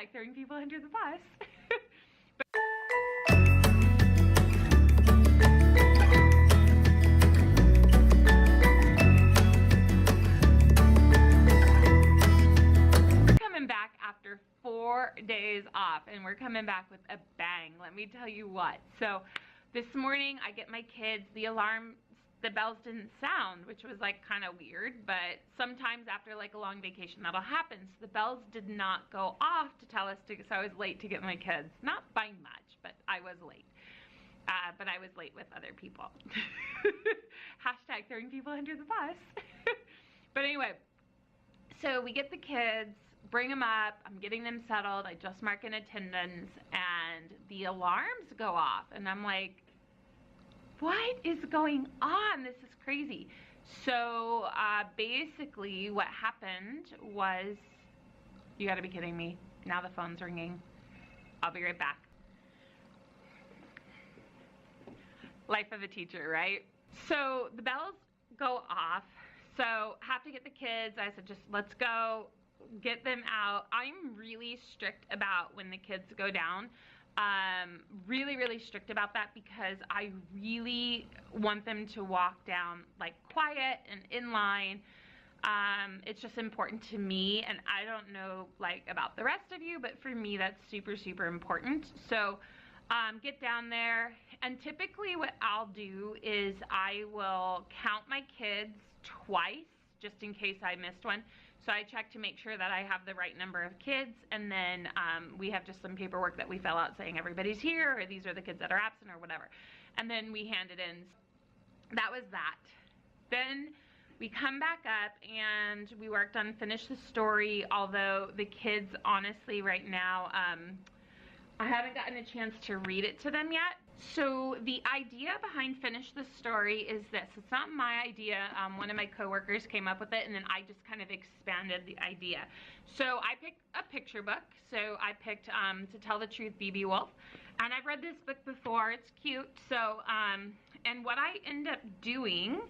Hashtag throwing people under the bus. Coming back after 4 days off, and we're coming back with a bang. Let me tell you what. So this morning I get my kids, the bells didn't sound, which was like kind of weird, but sometimes after like a long vacation that'll happen. So the bells did not go off to tell us to, so I was late to get my kids. Not by much, but I was late. But I was late with other people. Hashtag throwing people under the bus. But anyway, so we get the kids, bring them up, I'm getting them settled, I just mark in attendance, and the alarms go off, and I'm like, what is going on? This is crazy. So basically what happened was, you gotta be kidding me. Now the phone's ringing. I'll be right back. Life of a teacher, right? So the bells go off. So have to get the kids. I said, just let's go, get them out. I'm really strict about when the kids go down. Really strict about that, because I really want them to walk down like quiet and in line. It's just important to me, and I don't know like about the rest of you, but for me that's super important. So get down there, and typically what I'll do is I will count my kids twice just in case I missed one. So I check to make sure that I have the right number of kids, and then we have just some paperwork that we fill out saying everybody's here, or these are the kids that are absent, or whatever. And then we hand it in. That was that. Then we come back up and we worked on Finish the Story, although the kids, honestly, right now, I haven't gotten a chance to read it to them yet. So the idea behind Finish the Story is this. It's not my idea. One of my coworkers came up with it, and then I just kind of expanded the idea. So I picked a picture book. So I picked To Tell the Truth, B.B. Wolf. And I've read this book before. It's cute. So, and what I end up doing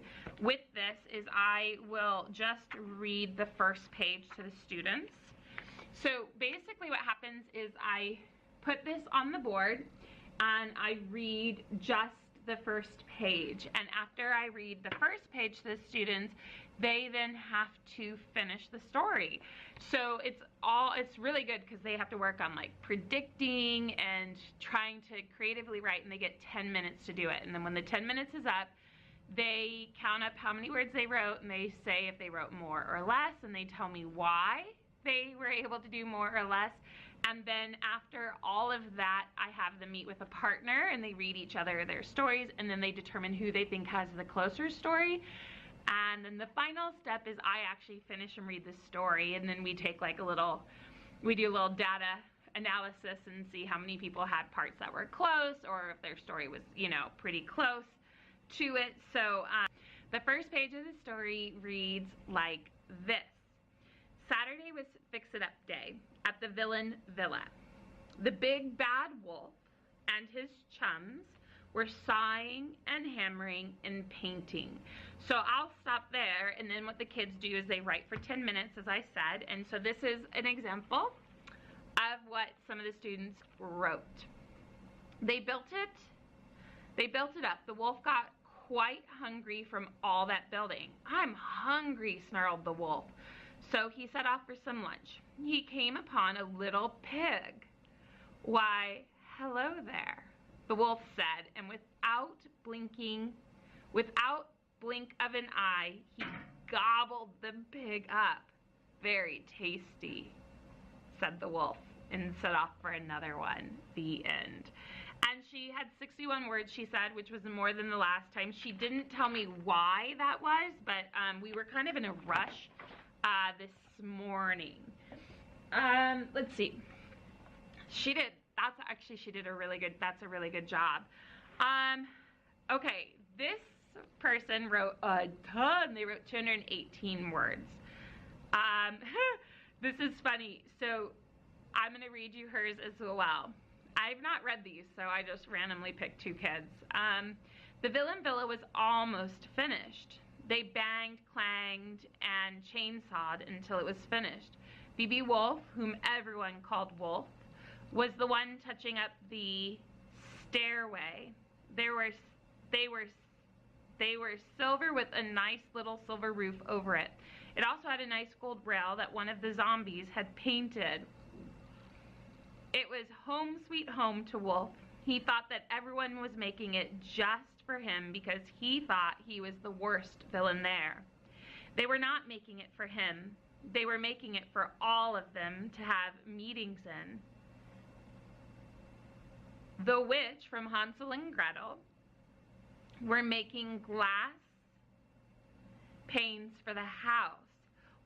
with this is I will just read the first page to the students. So basically what happens is I put this on the board and I read just the first page, and after I read the first page to the students, they then have to finish the story. So it's really good because they have to work on like predicting and trying to creatively write, and they get 10 minutes to do it. And then when the 10 minutes is up, they count up how many words they wrote, and they say if they wrote more or less, and they tell me why they were able to do more or less. And then after all of that, I have them meet with a partner, and they read each other their stories, and then they determine who they think has the closer story. And then the final step is I actually finish and read the story, and then we take like we do a little data analysis and see how many people had parts that were close, or if their story was, you know, pretty close to it. So the first page of the story reads like this. Saturday was fix-it-up day at the villain villa. The big bad wolf and his chums were sawing and hammering and painting. So I'll stop there, and then what the kids do is they write for 10 minutes, as I said. And so this is an example of what some of the students wrote. They built it up. The wolf got quite hungry from all that building. I'm hungry, snarled the wolf. So he set off for some lunch. He came upon a little pig. Why, hello there, the wolf said, and without blink of an eye, he gobbled the pig up. Very tasty, said the wolf, and set off for another one. The end. And she had 61 words, she said, which was more than the last time. She didn't tell me why that was, but we were kind of in a rush this morning. Let's see. She did a really good job. Okay, this person wrote a ton. They wrote 218 words. This is funny. So I'm gonna read you hers as well. I've not read these, so I just randomly picked two kids. The villain villa was almost finished. They banged, clanged, and chainsawed until it was finished. Phoebe Wolf, whom everyone called Wolf, was the one touching up the stairway. They were silver with a nice little silver roof over it. It also had a nice gold rail that one of the zombies had painted. It was home sweet home to Wolf. He thought that everyone was making it just for him because he thought he was the worst villain there. They were not making it for him. They were making it for all of them to have meetings in. The witch from Hansel and Gretel were making glass panes for the house.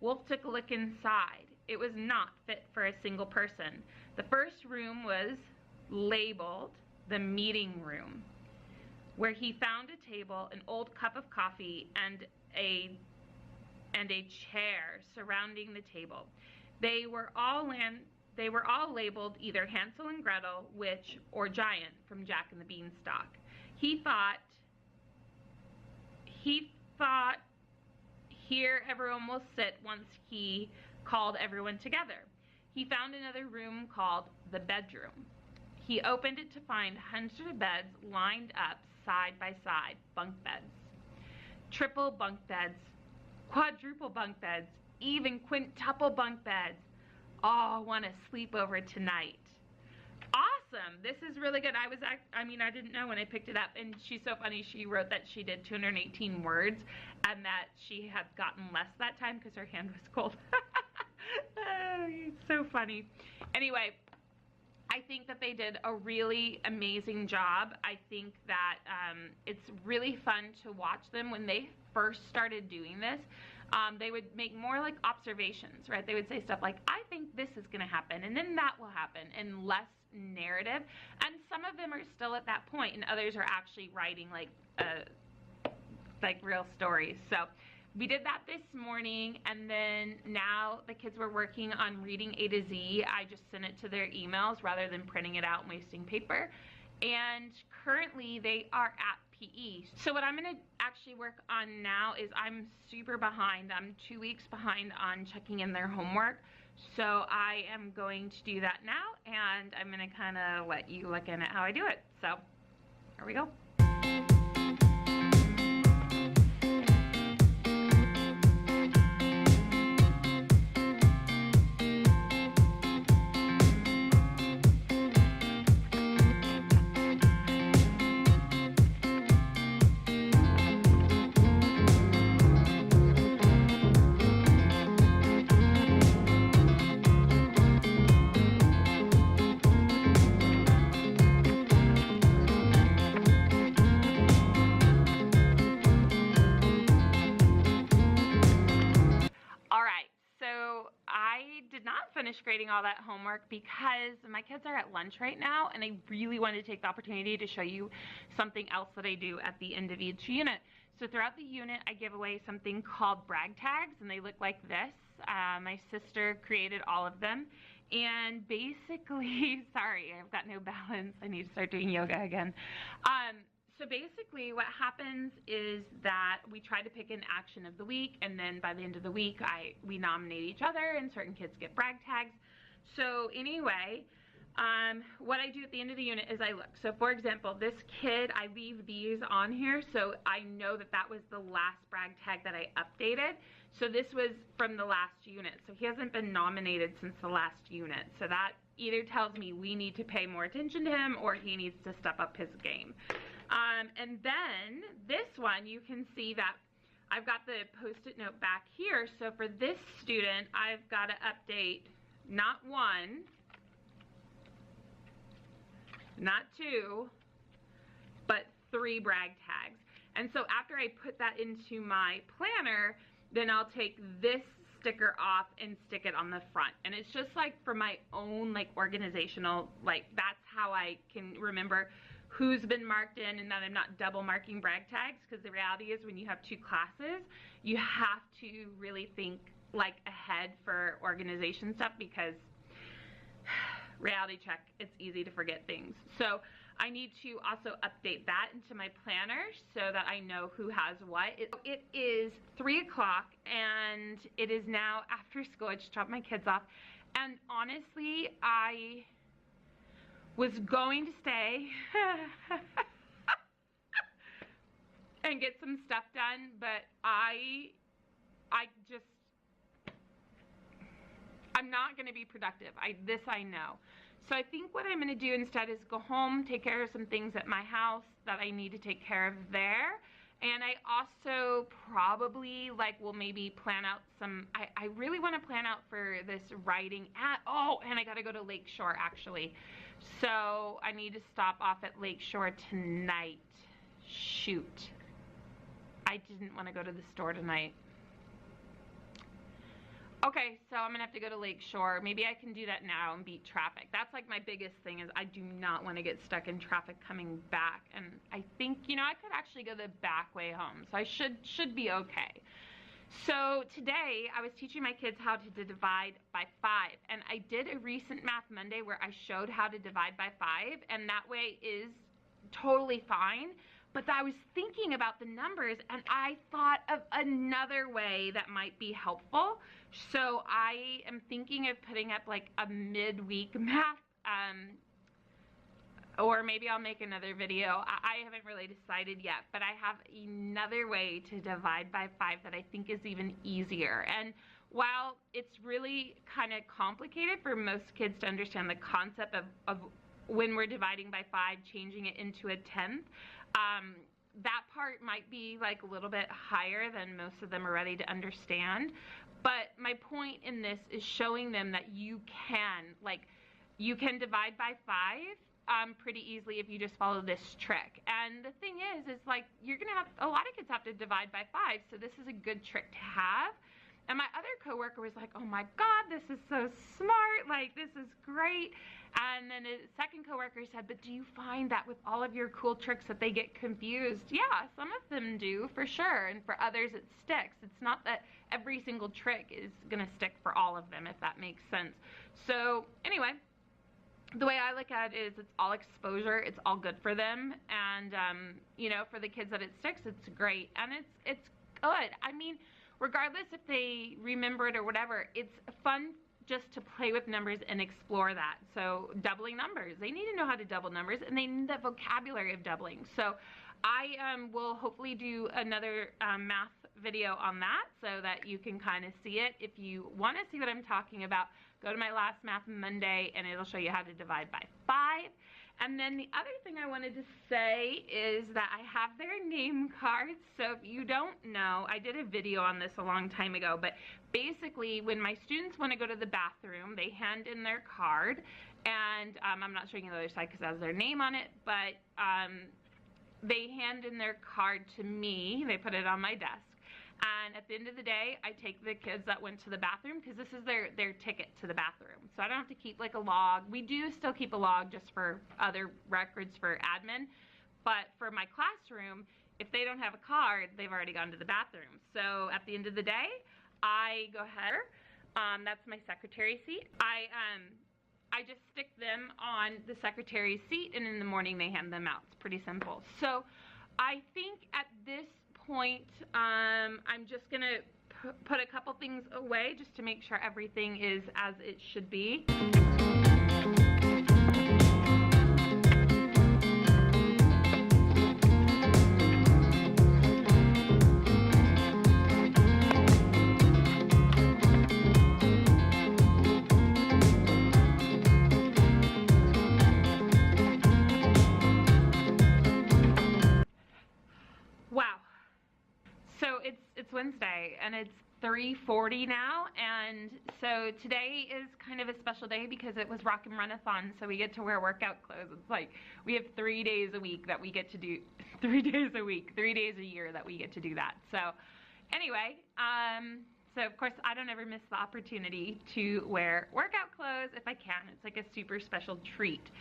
Wolf took a look inside. It was not fit for a single person. The first room was labeled the meeting room, where he found a table, an old cup of coffee, and a chair surrounding the table. They were all labeled either Hansel and Gretel, Witch, or Giant from Jack and the Beanstalk. He thought here everyone will sit once he called everyone together. He found another room called the bedroom. He opened it to find hundreds of beds lined up side by side, bunk beds. Triple bunk beds, quadruple bunk beds, even quintuple bunk beds. All want to sleep over tonight. Awesome. This is really good. I didn't know when I picked it up, and she's so funny. She wrote that she did 218 words and that she had gotten less that time because her hand was cold. It's so funny. Anyway, I think that they did a really amazing job. I think that it's really fun to watch them. When they first started doing this, they would make more like observations, right? They would say stuff like, I think this is going to happen, and then that will happen, and less narrative. And some of them are still at that point, and others are actually writing like real stories. So we did that this morning, and then now the kids were working on reading A to Z. I just sent it to their emails rather than printing it out and wasting paper. And currently they are at PE. So what I'm going to actually work on now is I'm super behind. I'm 2 weeks behind on checking in their homework. So I am going to do that now, and I'm going to kind of let you look in at how I do it. So here we go. Grading all that homework because my kids are at lunch right now, and I really wanted to take the opportunity to show you something else that I do at the end of each unit. So throughout the unit, I give away something called brag tags, and they look like this. My sister created all of them, and basically, sorry, I've got no balance. I need to start doing yoga again. So basically what happens is that we try to pick an action of the week, and then by the end of the week we nominate each other, and certain kids get brag tags. So anyway, what I do at the end of the unit is I look. So for example, this kid, I leave these on here so I know that that was the last brag tag that I updated. So this was from the last unit. So he hasn't been nominated since the last unit. So that either tells me we need to pay more attention to him or he needs to step up his game. And then this one, you can see that I've got the post-it note back here. So for this student, I've got to update not 1, not 2, but 3 brag tags. And so after I put that into my planner, then I'll take this sticker off and stick it on the front. And it's just like for my own like organizational, like that's how I can remember who's been marked in and that I'm not double marking brag tags, because the reality is when you have 2 classes, you have to really think like ahead for organization stuff, because reality check, it's easy to forget things. So I need to also update that into my planner so that I know who has what. It is 3 o'clock and it is now after school. I just dropped my kids off. And honestly, I was going to stay and get some stuff done, but I'm not going to be productive. This I know. So I think what I'm going to do instead is go home, take care of some things at my house that I need to take care of there. And I also probably will maybe plan out some, I really want to plan out for this writing and I got to go to Lakeshore actually. So I need to stop off at Lakeshore tonight. Shoot. I didn't want to go to the store tonight. Okay, so I'm gonna have to go to Lakeshore. Maybe I can do that now and beat traffic. That's like my biggest thing, is I do not want to get stuck in traffic coming back. And I think, I could actually go the back way home, so I should be okay. So today I was teaching my kids how to divide by 5, and I did a recent Math Monday where I showed how to divide by 5, and that way is totally fine. But I was thinking about the numbers, and I thought of another way that might be helpful. So I am thinking of putting up like a midweek math, or maybe I'll make another video. I haven't really decided yet, but I have another way to divide by 5 that I think is even easier. And while it's really kind of complicated for most kids to understand the concept of when we're dividing by 5, changing it into a tenth, that part might be like a little bit higher than most of them are ready to understand. But my point in this is showing them that you can divide by 5 pretty easily if you just follow this trick. And the thing is like, you're gonna have, a lot of kids have to divide by 5, so this is a good trick to have. And my other coworker was like, oh my God, this is so smart, like this is great. And then a second coworker said, but do you find that with all of your cool tricks that they get confused? Yeah, some of them do, for sure, and for others it sticks. It's not that every single trick is gonna stick for all of them, if that makes sense. So anyway, the way I look at it is it's all exposure, it's all good for them, and for the kids that it sticks, it's great, and it's good. I mean, regardless if they remember it or whatever, it's fun just to play with numbers and explore that. So doubling numbers, they need to know how to double numbers, and they need that vocabulary of doubling. So I will hopefully do another math video on that so that you can kind of see it. If you want to see what I'm talking about, go to my last Math Monday and it'll show you how to divide by 5. And then the other thing I wanted to say is that I have their name cards. So if you don't know, I did a video on this a long time ago, but basically when my students want to go to the bathroom, they hand in their card, and I'm not showing you the other side because it has their name on it, but they hand in their card to me, they put it on my desk. And at the end of the day, I take the kids that went to the bathroom, because this is their ticket to the bathroom. So I don't have to keep like a log. We do still keep a log just for other records for admin. But for my classroom, if they don't have a card, they've already gone to the bathroom. So at the end of the day, I go ahead. That's my secretary seat. I just stick them on the secretary's seat, and in the morning they hand them out. It's pretty simple. So I think at this point, I'm just gonna put a couple things away just to make sure everything is as it should be. It's Wednesday and it's 3:40 now, and so today is kind of a special day because it was Run-a-thon, so we get to wear workout clothes. It's like we have 3 days a week that we get to do, 3 days a week, 3 days a year that we get to do that. So anyway, so of course I don't ever miss the opportunity to wear workout clothes if I can. It's like a super special treat.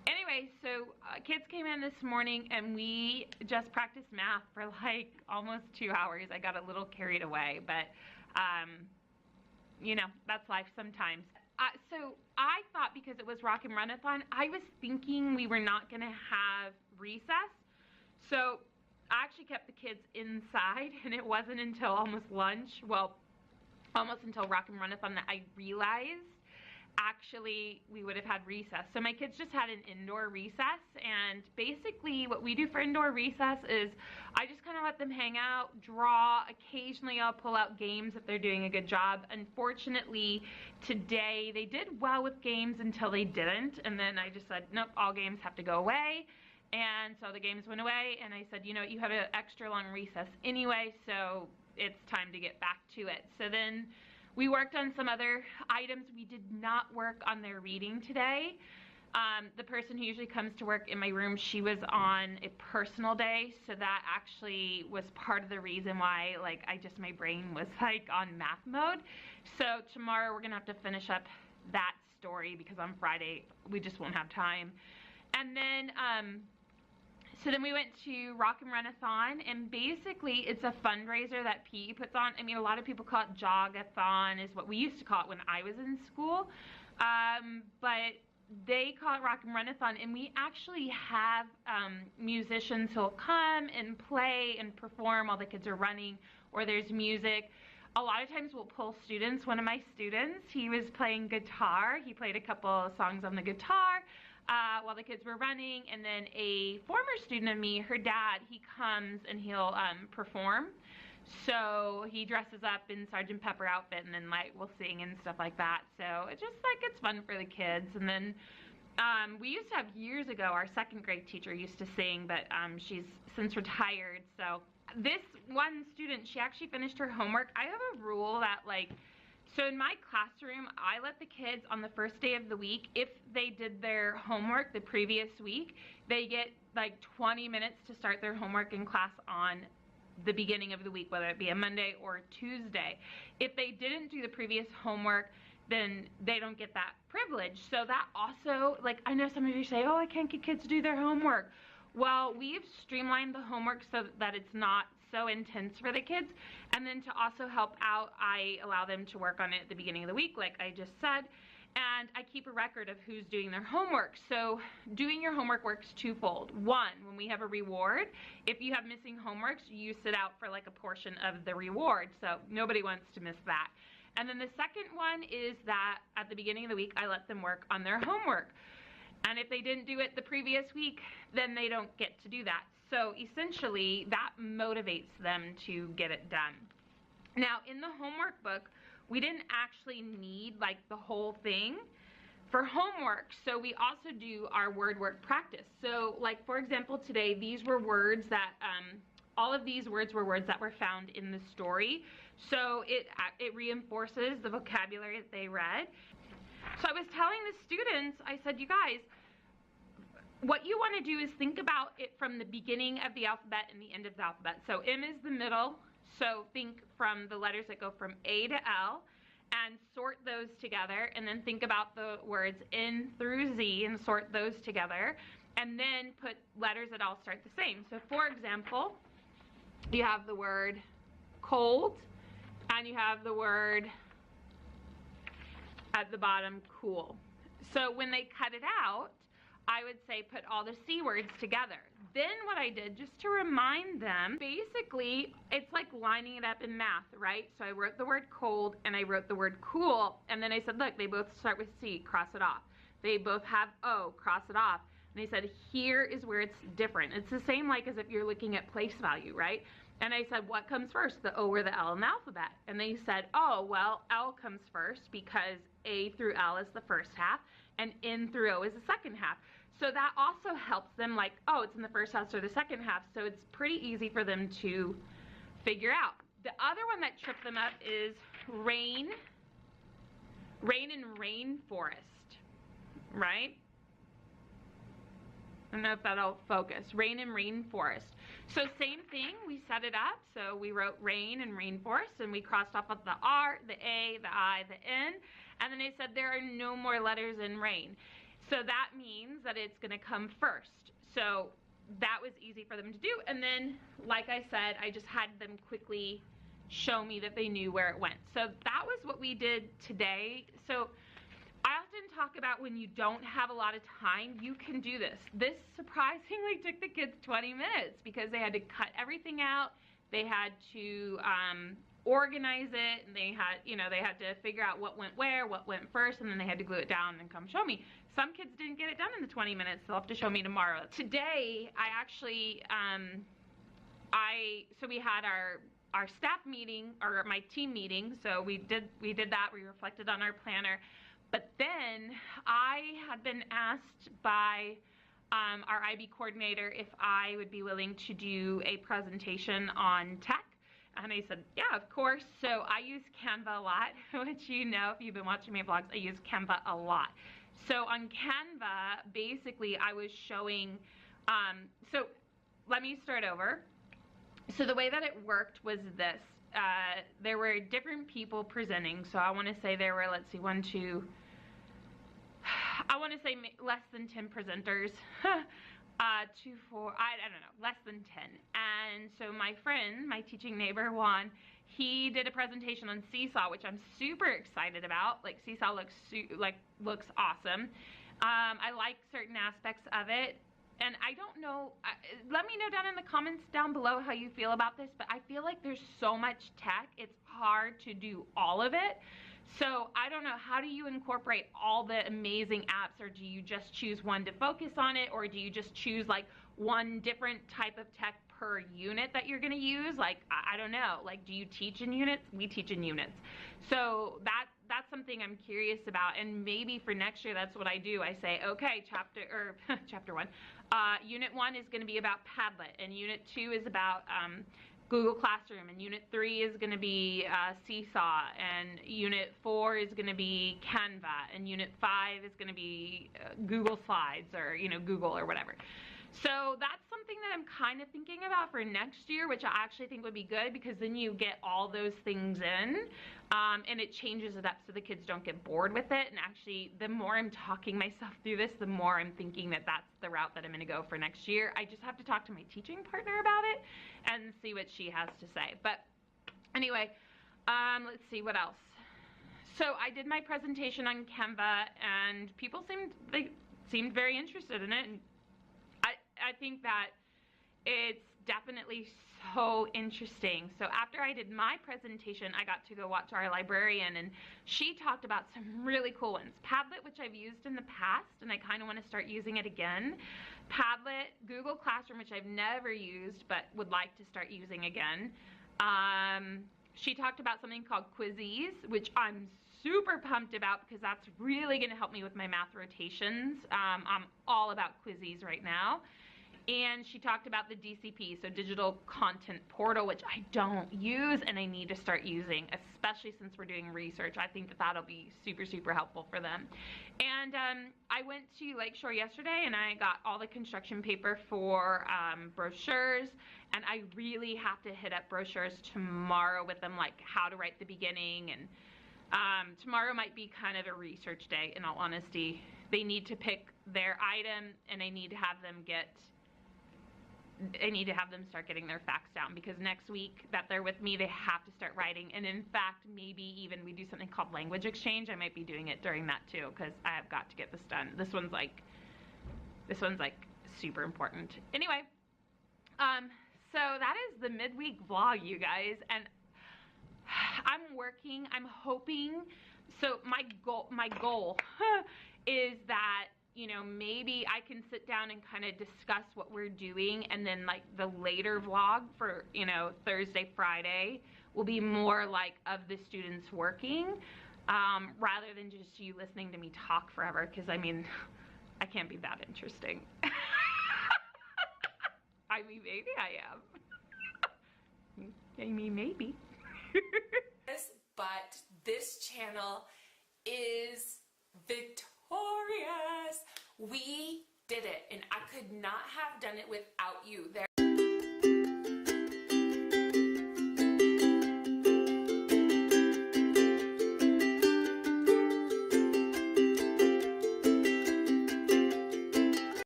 Anyway, so kids came in this morning and we just practiced math for like almost 2 hours. I got a little carried away, but that's life sometimes. So I thought, because because it was Run-a-thon, I was thinking we were not going to have recess. So I actually kept the kids inside, and it wasn't until almost lunch, well, almost until Run-a-thon that I realized actually we would have had recess. So my kids just had an indoor recess, and basically what we do for indoor recess is I just kind of let them hang out, draw. Occasionally I'll pull out games if they're doing a good job. Unfortunately today they did well with games until they didn't, and then I just said nope, all games have to go away. And so the games went away, and I said, you know, you have an extra long recess anyway, so it's time to get back to it. So then we worked on some other items. We did not work on their reading today. The person who usually comes to work in my room, she was on a personal day, so that actually was part of the reason why, like, my brain was like on math mode. So tomorrow we're gonna have to finish up that story because on Friday we just won't have time. And then so then we went to Run-a-thon, and basically it's a fundraiser that PE puts on. I mean, a lot of people call it jog-a-thon is what we used to call it when I was in school. But they call it Run-a-thon, and we actually have musicians who'll come and play and perform while the kids are running, or there's music. A lot of times we'll pull students. One of my students, he was playing guitar. He played a couple of songs on the guitar while the kids were running, and then a former student of me, her dad, he comes and he'll perform. So he dresses up in Sergeant Pepper outfit, and then like we'll sing and stuff like that. So it's just like it's fun for the kids. And then we used to have years ago, our second grade teacher used to sing, but she's since retired. So this one student, she actually finished her homework. I have a rule that so in my classroom, I let the kids on the first day of the week, if they did their homework the previous week, they get like 20 minutes to start their homework in class on the beginning of the week, whether it be a Monday or a Tuesday. If they didn't do the previous homework, then they don't get that privilege. So that also, I know some of you say, oh, I can't get kids to do their homework. Well, we've streamlined the homework so that it's not so intense for the kids. And then to also help out, I allow them to work on it at the beginning of the week, like I just said. And I keep a record of who's doing their homework. So doing your homework works twofold. One, when we have a reward, if you have missing homeworks, you sit out for like a portion of the reward. So nobody wants to miss that. And then the second one is that at the beginning of the week, I let them work on their homework. And if they didn't do it the previous week, then they don't get to do that. So essentially, that motivates them to get it done. Now, in the homework book, we didn't actually need the whole thing for homework. So we also do our word work practice. So for example, today, these were words that, all of these words were words that were found in the story. So it reinforces the vocabulary that they read. So I was telling the students, I said, you guys, what you want to do is think about it from the beginning of the alphabet and the end of the alphabet. So M is the middle, so think from the letters that go from A to L and sort those together, and then think about the words N through Z and sort those together, and then put letters that all start the same. So for example, you have the word cold, and you have the word at the bottom, cool. So when they cut it out, I would say put all the C words together. Then what I did, just to remind them, basically it's like lining it up in math, right? So I wrote the word cold and I wrote the word cool, and then I said, look, they both start with C, cross it off. They both have O, cross it off. And I said, here is where it's different. It's the same as if you're looking at place value, right? And I said, what comes first, the O or the L in the alphabet? And they said, oh, well, L comes first because A through L is the first half and N through O is the second half. So that also helps them oh, it's in the first half or the second half. So it's pretty easy for them to figure out. The other one that tripped them up is rain and rainforest, right? I don't know if that'll focus. Rain and rainforest. So same thing, we set it up. So we wrote rain and rainforest, and we crossed off of the R, the A, the I, the N, and then I said there are no more letters in rain. So that means that it's gonna come first. So that was easy for them to do. And then, like I said, I just had them quickly show me that they knew where it went. So that was what we did today. So I often talk about when you don't have a lot of time, you can do this. This surprisingly took the kids 20 minutes because they had to cut everything out. They had to organize it, and they had, you know, they had to figure out what went where, what went first, and then they had to glue it down and come show me. Some kids didn't get it done in the 20 minutes. They'll have to show me tomorrow. Today, I actually, so we had our staff meeting, or my team meeting, so we did that. We reflected on our planner. But then I had been asked by our IB coordinator if I would be willing to do a presentation on tech. And I said, yeah, of course. So I use Canva a lot, which, you know, if you've been watching my vlogs, I use Canva a lot. So on Canva, basically I was showing, so let me start over. So the way that it worked was this. There were different people presenting. So I want to say there were, let's see, I want to say less than 10 presenters. 2, 4, I don't know, less than 10. And so my friend, my teaching neighbor, Juan, he did a presentation on Seesaw, which I'm super excited about. Like, Seesaw looks awesome. I like certain aspects of it. And I don't know, let me know down in the comments down below how you feel about this, but I feel like there's so much tech, it's hard to do all of it. So I don't know, how do you incorporate all the amazing apps, or do you just choose one to focus on it, or do you just choose like one different type of tech per unit that you're gonna use? Like, I don't know, like, do you teach in units? We teach in units. So that's something I'm curious about, and maybe for next year that's what I do. I say, okay, chapter 1, unit 1 is gonna be about Padlet, and unit 2 is about Google Classroom, and unit 3 is going to be Seesaw, and unit 4 is going to be Canva, and unit 5 is going to be Google Slides, or, you know, Google or whatever. So that's something that I'm kind of thinking about for next year, which I actually think would be good, because then you get all those things in, and it changes it up so the kids don't get bored with it. And actually, the more I'm talking myself through this, the more I'm thinking that that's the route that I'm going to go for next year. I just have to talk to my teaching partner about it and see what she has to say. But anyway, let's see what else. So I did my presentation on Canva, and people seemed very interested in it. And I think that it's definitely so interesting. So after I did my presentation, I got to go watch our librarian, and she talked about some really cool ones. Padlet, which I've used in the past, and I kind of want to start using it again. Padlet, Google Classroom, which I've never used but would like to start using again. She talked about something called Quizzes, which I'm super pumped about because that's really going to help me with my math rotations. I'm all about Quizzes right now. And she talked about the DCP, so Digital Content Portal, which I don't use and I need to start using, especially since we're doing research. I think that that'll be super, super helpful for them. And I went to Lakeshore yesterday, and I got all the construction paper for brochures, and I really have to hit up brochures tomorrow with them, like how to write the beginning. And tomorrow might be kind of a research day, in all honesty. They need to pick their item, and I need to have them start getting their facts down, because next week that they're with me, they have to start writing. And in fact, maybe even we do something called language exchange. I might be doing it during that too, because I have got to get this done. This one's like super important. Anyway, so that is the midweek vlog, you guys, and I'm working, I'm hoping, so my goal is that, you know, maybe I can sit down and kind of discuss what we're doing, and then like the later vlog for, you know, Thursday, Friday will be more like of the students working, rather than just you listening to me talk forever, because I mean, I can't be that interesting. I mean, maybe I am. I mean, maybe. But this channel is victorious. We did it, and I could not have done it without you.